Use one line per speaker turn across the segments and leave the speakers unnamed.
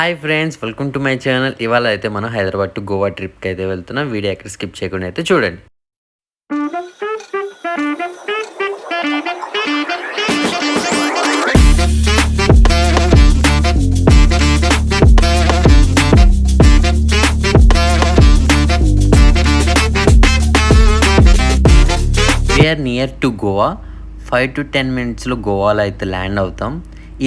Hi friends, welcome to my channel. ఇవాళ అయితే మనం హైదరాబాద్ టు గోవా ట్రిప్కి అయితే వెళ్తున్నాం. వీడియో ఎక్కడ స్కిప్ చేయకుండా అయితే చూడండి. We're near to Goa. 5 to 10 మినిట్స్లో గోవాలో అయితే ల్యాండ్ అవుతాం.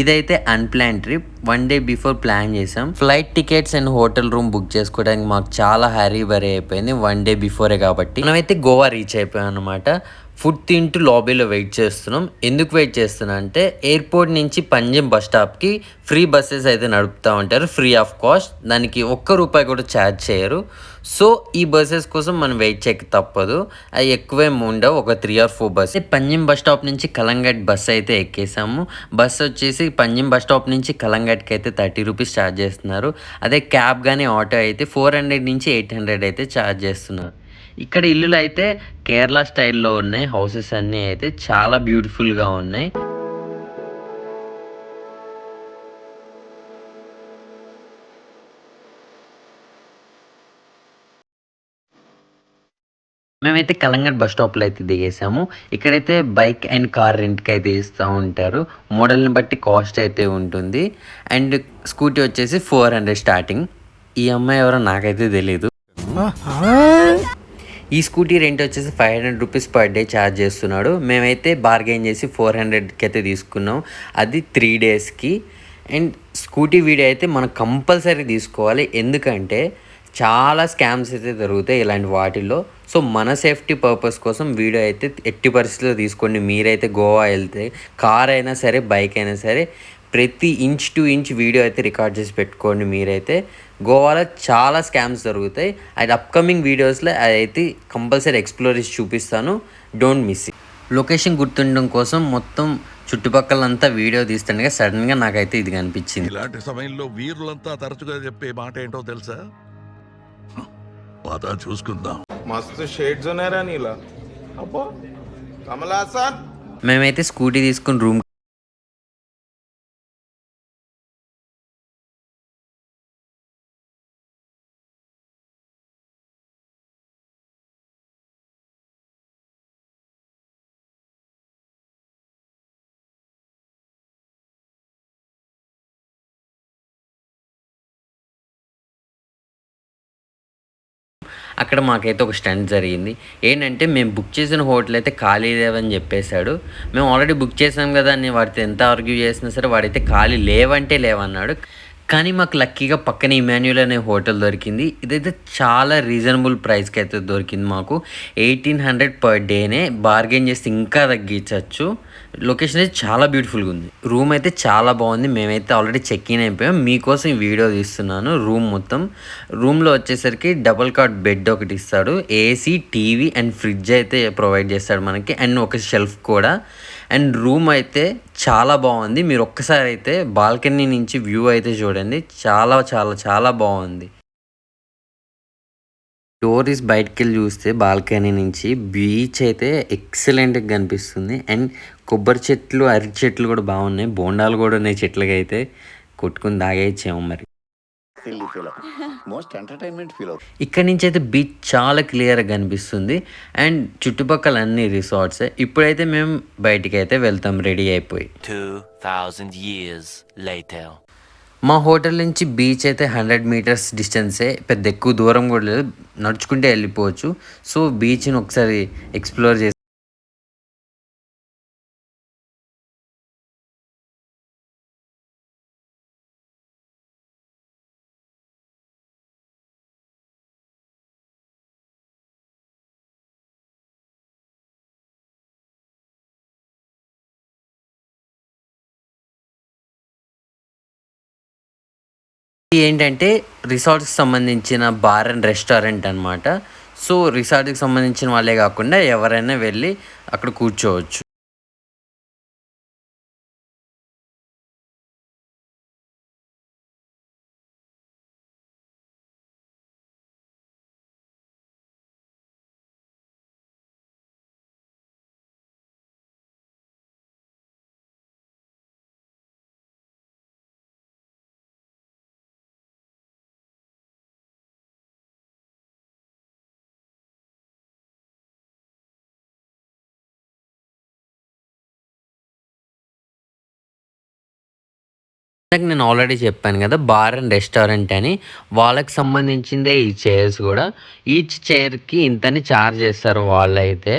ఇదైతే unplanned trip. 1 day before plan చేసాం. Flight tickets and hotel room book చేసుకోవడానికి మాకు చాలా హరీ అయిపోయింది. 1 డే బిఫోరే కాబట్టి మనమైతే గోవా రీచ్ అయిపోయాం అనమాట. ఫుడ్ తింటూ లాబీలో వెయిట్ చేస్తున్నాం. ఎందుకు వెయిట్ చేస్తున్నా అంటే ఎయిర్పోర్ట్ నుంచి పంజిమ్ బస్ స్టాప్కి ఫ్రీ బస్సెస్ అయితే నడుపుతూ ఉంటారు, ఫ్రీ ఆఫ్ కాస్ట్. దానికి ₹1 కూడా ఛార్జ్ చేయరు. సో ఈ బస్సెస్ కోసం మనం వెయిట్ చేయక తప్పదు. అవి ఎక్కువేం ఉండవు, ఒక 3 or 4 bus. Panjim bus stop నుంచి కలంగట్ బస్ అయితే ఎక్కేసాము. బస్ వచ్చేసి పంజిమ్ బస్ స్టాప్ నుంచి కలంగట్కి అయితే ₹30 ఛార్జ్ చేస్తున్నారు. అదే క్యాబ్ కానీ ఆటో అయితే 400 నుంచి 800 అయితే ఛార్జ్ చేస్తున్నారు. ఇక్కడ ఇల్లులు అయితే కేరళ స్టైల్లో ఉన్నాయి. హౌసెస్ అన్నీ అయితే చాలా బ్యూటిఫుల్గా ఉన్నాయి. మేమైతే కలంగట్ బస్ స్టాప్లో అయితే దిగేసాము. ఇక్కడైతే బైక్ అండ్ కార్ రెంట్కి అయితే ఇస్తూ ఉంటారు. మోడల్ని బట్టి కాస్ట్ అయితే ఉంటుంది. అండ్ స్కూటీ వచ్చేసి 400 స్టార్టింగ్. ఈ అమ్మాయి ఎవరో నాకైతే తెలీదు. ఈ స్కూటీ రెంట్ వచ్చేసి ₹500 పర్ డే ఛార్జ్ చేస్తున్నాడు. మేమైతే బార్గెన్ చేసి 400కి అయితే తీసుకున్నాం. అది 3 డేస్కి. అండ్ స్కూటీ వీడియో అయితే మనం కంపల్సరీ తీసుకోవాలి. ఎందుకంటే చాలా స్కామ్స్ అయితే జరుగుతాయి ఇలాంటి వాటిల్లో. సో మన సేఫ్టీ పర్పస్ కోసం వీడియో అయితే ఎట్టి పరిస్థితుల్లో తీసుకోండి. మీరైతే గోవా వెళ్తే కార్ అయినా సరే, బైక్ అయినా సరే, ప్రతి ఇంచ్ టు ఇంచ్ వీడియో అయితే రికార్డ్ చేసి పెట్టుకోండి. మీరైతే గోవాలో చాలా స్కామ్స్ జరుగుతాయి. అది అప్కమింగ్ వీడియోస్లో అదైతే కంపల్సరీ ఎక్స్ప్లోర్ చేసి చూపిస్తాను. Don't miss it. లొకేషన్ గుర్తుండడం కోసం మొత్తం చుట్టుపక్కలంతా వీడియో తీస్తుండగా సడన్గా నాకైతే ఇది కనిపించింది.
ఇలాంటి సమయంలో వీరులంతా తరచుగా చెప్పే మాట ఏంటో తెలుసా? పద చూసుకుందాం.
మస్తు షేడ్స్ ఉన్నారా నీలా. అబ్బో కమలాసన్.
మేమైతే స్కూటీ తీసుకుని రూమ్ అక్కడ మాకైతే ఒక స్టంట్ జరిగింది. ఏంటంటే మేము బుక్ చేసిన హోటల్ అయితే ఖాళీ లేవని చెప్పేశాడు. మేము ఆల్రెడీ బుక్ చేసాం కదా అని వాడితో ఎంత ఆర్గ్యూ చేసినా సరే వాడైతే ఖాళీ లేవంటే లేవన్నాడు. కానీ మాకు లక్కీగా పక్కన ఇమాన్యుయల్ అనే హోటల్ దొరికింది. ఇదైతే చాలా రీజనబుల్ ప్రైస్కి అయితే దొరికింది మాకు. 1800 పర్ డేనే. బార్గెన్ చేస్తే ఇంకా తగ్గించవచ్చు. లొకేషన్ అయితే చాలా బ్యూటిఫుల్గా ఉంది. రూమ్ అయితే చాలా బాగుంది. మేమైతే ఆల్రెడీ చెక్ ఇన్ అయిపోయాం. మీకోసం ఈ వీడియో తీస్తున్నాను. రూమ్ మొత్తం రూమ్లో వచ్చేసరికి డబుల్ కాట్ బెడ్ ఒకటి ఇస్తాడు. ఏసీ, టీవీ అండ్ ఫ్రిడ్జ్ అయితే ప్రొవైడ్ చేస్తాడు మనకి. అండ్ ఒక షెల్ఫ్ కూడా. అండ్ రూమ్ అయితే చాలా బాగుంది. మీరు ఒక్కసారి అయితే బాల్కనీ నుంచి వ్యూ అయితే చూడండి. చాలా చాలా చాలా బాగుంది. డోరీస్ బయటకెళ్ళి చూస్తే బాల్కనీ నుంచి బీచ్ అయితే ఎక్సలెంట్గా కనిపిస్తుంది. అండ్ కొబ్బరి చెట్లు, అరటి చెట్లు కూడా బాగున్నాయి. బోండాలు కూడా ఉన్నాయి చెట్లకి. అయితే కొట్టుకుని తాగేచ్చాము మరి. ఇక్కడ నుంచి అయితే బీచ్ చాలా క్లియర్గా కనిపిస్తుంది. అండ్ చుట్టుపక్కల అన్ని రిసార్ట్సే. ఇప్పుడైతే మేము బయటికి అయితే వెళ్తాం రెడీ అయిపోయి.
2000 years later.
మా హోటల్ నుంచి బీచ్ అయితే 100 మీటర్స్ డిస్టెన్సే. పెద్ద ఎక్కువ దూరం కూడా లేదు, నడుచుకుంటే వెళ్ళిపోవచ్చు. సో బీచ్ని ఒకసారి ఎక్స్ప్లోర్ చేసి ఏంటంటే రిసార్ట్స్కి సంబంధించిన బార్ అండ్ రెస్టారెంట్ అనమాట. సో రిసార్ట్కి సంబంధించిన వాళ్ళే కాకుండా ఎవరైనా వెళ్ళి అక్కడ కూర్చోవచ్చు. ఇందాక నేను ఆల్రెడీ చెప్పాను కదా బార్ అండ్ రెస్టారెంట్ అని, వాళ్ళకి సంబంధించిందే ఈ చైర్స్ కూడా. ఈచ్ చైర్కి ఇంతని ఛార్జ్ చేస్తారు వాళ్ళైతే.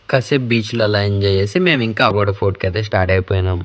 కాసేపు బీచ్లో అలా ఎంజాయ్ చేసి మేము ఇంకా అగోడ ఫోర్ట్కి అయితే స్టార్ట్ అయిపోయినాం.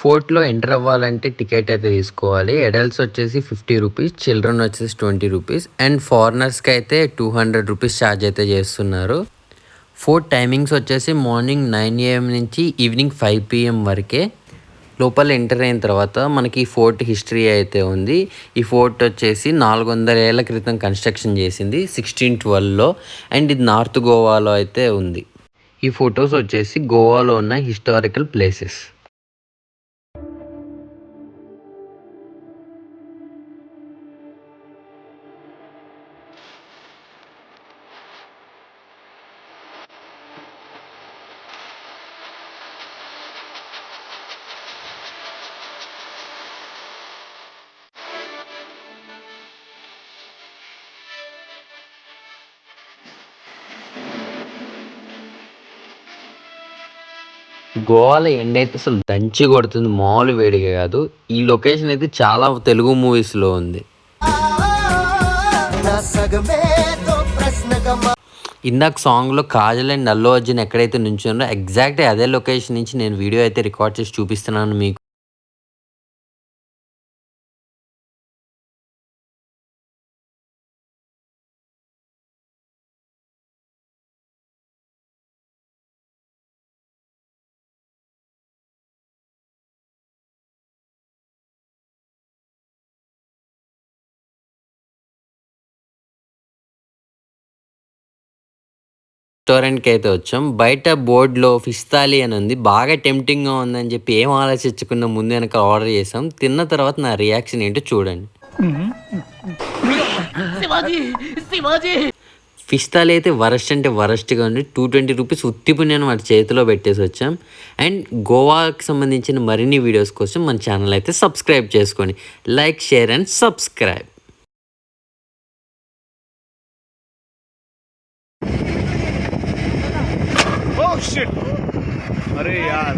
ఫోర్ట్లో ఎంటర్ అవ్వాలంటే టికెట్ అయితే తీసుకోవాలి. అడల్ట్స్ వచ్చేసి 50 రూపీస్, చిల్డ్రన్ వచ్చేసి 20 రూపీస్, అండ్ ఫారినర్స్కి అయితే 200 రూపీస్ ఛార్జ్ అయితే చేస్తున్నారు. ఫోర్ట్ టైమింగ్స్ వచ్చేసి మార్నింగ్ 9 AM నుంచి ఈవినింగ్ 5 PM వరకే. లోపల ఎంటర్ అయిన తర్వాత మనకి ఈ ఫోర్ట్ హిస్టరీ అయితే ఉంది. ఈ ఫోర్ట్ వచ్చేసి 400 ఏళ్ల క్రితం కన్స్ట్రక్షన్ చేసింది 1612లో, అండ్ ఇది నార్త్ గోవాలో అయితే ఉంది. ఈ ఫొటోస్ వచ్చేసి గోవాలో ఉన్న హిస్టారికల్ ప్లేసెస్. గోవాలో ఎండ అయితే అసలు దంచి కొడుతుంది, మామూలు వేడిగా కాదు. ఈ లొకేషన్ అయితే చాలా తెలుగు మూవీస్లో ఉంది. ఇందాక సాంగ్లో కాజల్ అండ్ అల్లు అర్జున్ ఎక్కడైతే నుంచున్నారో ఎగ్జాక్ట్ అదే లొకేషన్ నుంచి నేను వీడియో అయితే రికార్డ్ చేసి చూపిస్తున్నాను మీకు. రెస్టారెంట్కి అయితే వచ్చాం. బయట బోర్డులో ఫిష్ థాలీ అని ఉంది. బాగా టెంప్టింగ్గా ఉందని చెప్పి ఏం ఆలోచించకుండా ముందు వెనక ఆర్డర్ చేసాం. తిన్న తర్వాత నా రియాక్షన్ ఏంటో చూడండి. ఫిష్ థాలీ అయితే వరస్ట్ అంటే వరస్ట్గా ఉంది. 220 రూపీస్ ఉత్తిపు నేను వాటి చేతిలో పెట్టేసి వచ్చాం. అండ్ గోవాకి సంబంధించిన మరిన్ని వీడియోస్ కోసం మన ఛానల్ అయితే సబ్స్క్రైబ్ చేసుకోండి. Like, share and subscribe.
Oh shit! अरे यार